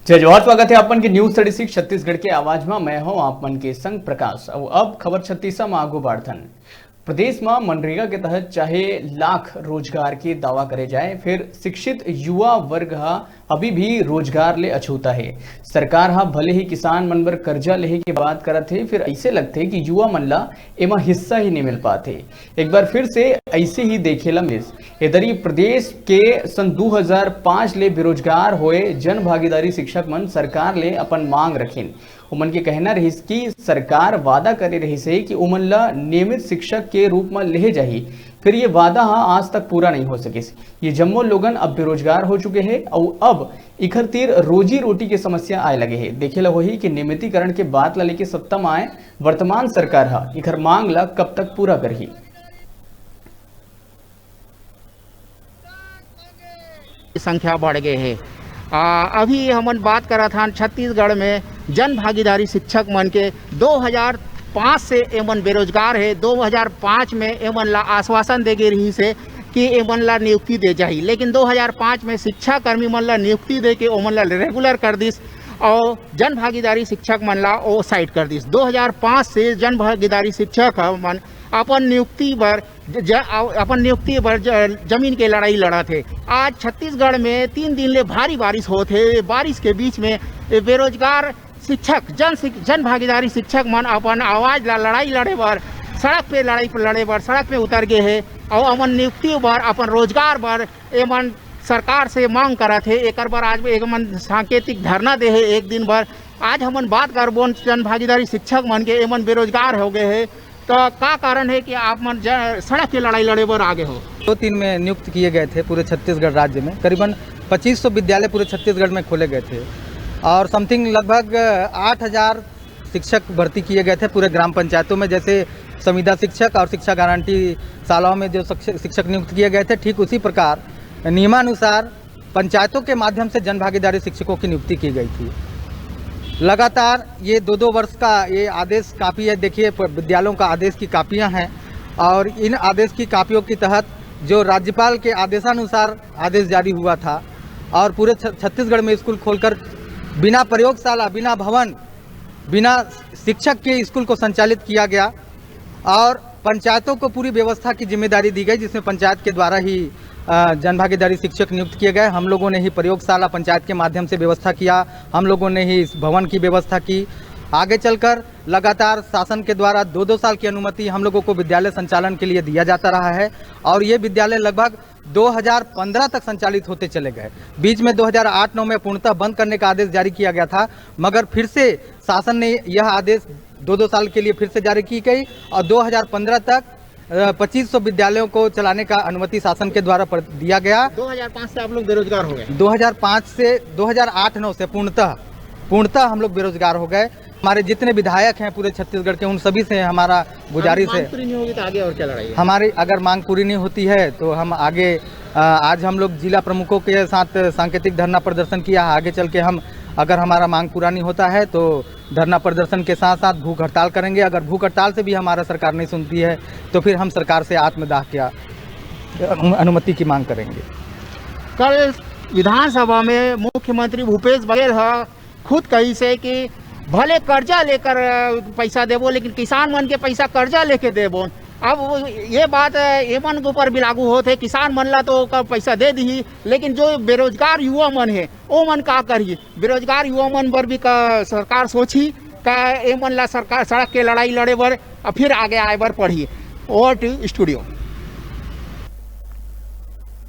जय जवाहर, स्वागत है आपन के न्यूज 36 छत्तीसगढ़ के आवाज में। मैं हूं आपन के संग प्रकाश। अब खबर छत्तीसा में आगू बढ़थन। प्रदेश में मनरेगा के तहत चाहे लाख रोजगार के दावा करे जाए, फिर शिक्षित युवा वर्ग अभी भी रोजगार ले अछूता है। सरकार भले ही किसान मन बर कर्जा लेहे की बात करत है, फिर ऐसे लगते कि युवा मन ला एमा हिस्सा ही नहीं मिल पाते। एक बार फिर से ऐसे ही देखेला मिस इधरी प्रदेश के सन 2005 ले बेरोजगार होए जन भागीदारी शिक्षक मन सरकार ले अपन मांग रखिन। उमन के कहना रहिस कि सरकार वादा करे रहिस है कि उमन ला नियमित शिक्षक के रूप में ले जाही, फिर ये वादा आज तक पूरा नहीं हो सके। ये जम्मो लोगन अब बेरोजगार हो चुके हैं और अब इखर तीर रोजी रोटी की समस्या आए लगे है। देखेला वही कि नियमितीकरण के बात ला लेके सत्ता में आए वर्तमान सरकार इखर मांग ला कब तक पूरा करही। संख्या बढ़ गए है। अभी हमन बात करा था छत्तीसगढ़ में जन भागीदारी शिक्षक मन के 2005 से एमन बेरोजगार है। 2005 में एमन ला आश्वासन दे गई रही से कि एमन ला नियुक्ति दे जाही, लेकिन 2005 में शिक्षा कर्मी मन ला नियुक्ति दे के ओमन ला रेगुलर कर दिस और जन भागीदारी शिक्षक मन ला ओ साइड कर दिस। 2005 से जन भागीदारी शिक्षक मन अपन नियुक्ति पर जमीन के लड़ाई लड़ा थे। आज छत्तीसगढ़ में 3 दिन ले भारी बारिश होते। बारिश के बीच में बेरोजगार शिक्षक जन भागीदारी शिक्षक मन अपन आवाज ला लड़ाई लड़े बर सड़क पे उतर गए है और अपन नियुक्ति बर अपन रोजगार बर एमन सरकार से मांग करा थे। एक बार आज एक मन सांकेतिक धरना दे है एक दिन भर। आज हमन बात करबो जन भागीदारी शिक्षक मन के एमन बेरोजगार हो गए है, तो क्या कारण है कि आप मन सड़क की लड़ाई लड़े पर आगे हो? 2-3 में नियुक्त किए गए थे पूरे छत्तीसगढ़ राज्य में। करीबन 2500 विद्यालय पूरे छत्तीसगढ़ में खोले गए थे और समथिंग लगभग 8000 शिक्षक भर्ती किए गए थे पूरे ग्राम पंचायतों में। जैसे संविदा शिक्षक और शिक्षा गारंटी शालाओं में जो शिक्षक नियुक्त किए गए थे, ठीक उसी प्रकार नियमानुसार पंचायतों के माध्यम से जन भागीदारी शिक्षकों की नियुक्ति की गई थी। लगातार ये 2-2 वर्ष का ये आदेश कापी है। देखिए, विद्यालयों का आदेश की कापियां हैं और इन आदेश की कापियों के तहत जो राज्यपाल के आदेशानुसार आदेश जारी हुआ था और पूरे छत्तीसगढ़ में स्कूल खोलकर बिना प्रयोगशाला, बिना भवन, बिना शिक्षक के स्कूल को संचालित किया गया और पंचायतों को पूरी व्यवस्था की जिम्मेदारी दी गई, जिसमें पंचायत के द्वारा ही जन भागीदारी शिक्षक नियुक्त किए गए। हम लोगों ने ही प्रयोगशाला पंचायत के माध्यम से व्यवस्था किया, हम लोगों ने ही इस भवन की व्यवस्था की। आगे चलकर लगातार शासन के द्वारा 2-2 साल की अनुमति हम लोगों को विद्यालय संचालन के लिए दिया जाता रहा है और ये विद्यालय लगभग 2015 तक संचालित होते चले गए। बीच में 2008-9 में पूर्णतः बंद करने का आदेश जारी किया गया था, मगर फिर से शासन ने यह आदेश 2-2 साल के लिए फिर से जारी की गई और 2015 तक 2500 विद्यालयों को चलाने का अनुमति शासन के द्वारा दिया गया। 2005 से आप लोग बेरोजगार हो गए? 2005 से 2008-9 से पूर्णतः हम लोग बेरोजगार हो गए। हमारे जितने विधायक हैं पूरे छत्तीसगढ़ के, उन सभी से हमारा गुजारिश है, पूरी नहीं होगी तो आगे और क्या लड़ाई है? हमारी अगर मांग पूरी नहीं होती है तो हम आगे आज हम लोग जिला प्रमुखों के साथ सांकेतिक धरना प्रदर्शन किया। आगे चल के हम अगर हमारा मांग पूरा नहीं होता है तो धरना प्रदर्शन के साथ साथ भूख हड़ताल करेंगे। अगर भूख हड़ताल से भी हमारा सरकार नहीं सुनती है तो फिर हम सरकार से आत्मदाह की अनुमति की मांग करेंगे। कल विधानसभा में मुख्यमंत्री भूपेश बघेल खुद कही से कि भले कर्जा लेकर पैसा देबो, लेकिन किसान मन के पैसा कर्जा लेके देबो। अब ये बात एमन के ऊपर भी लागू होते। किसान मन ला तो पैसा दे दी, लेकिन जो बेरोजगार युवा मन है वो मन का करिए? बेरोजगार युवा मन पर भी सरकार सोची का एमन ला सरकार सड़क के लड़ाई लड़े बर फिर आगे आए बर पढ़िए। Over to studio.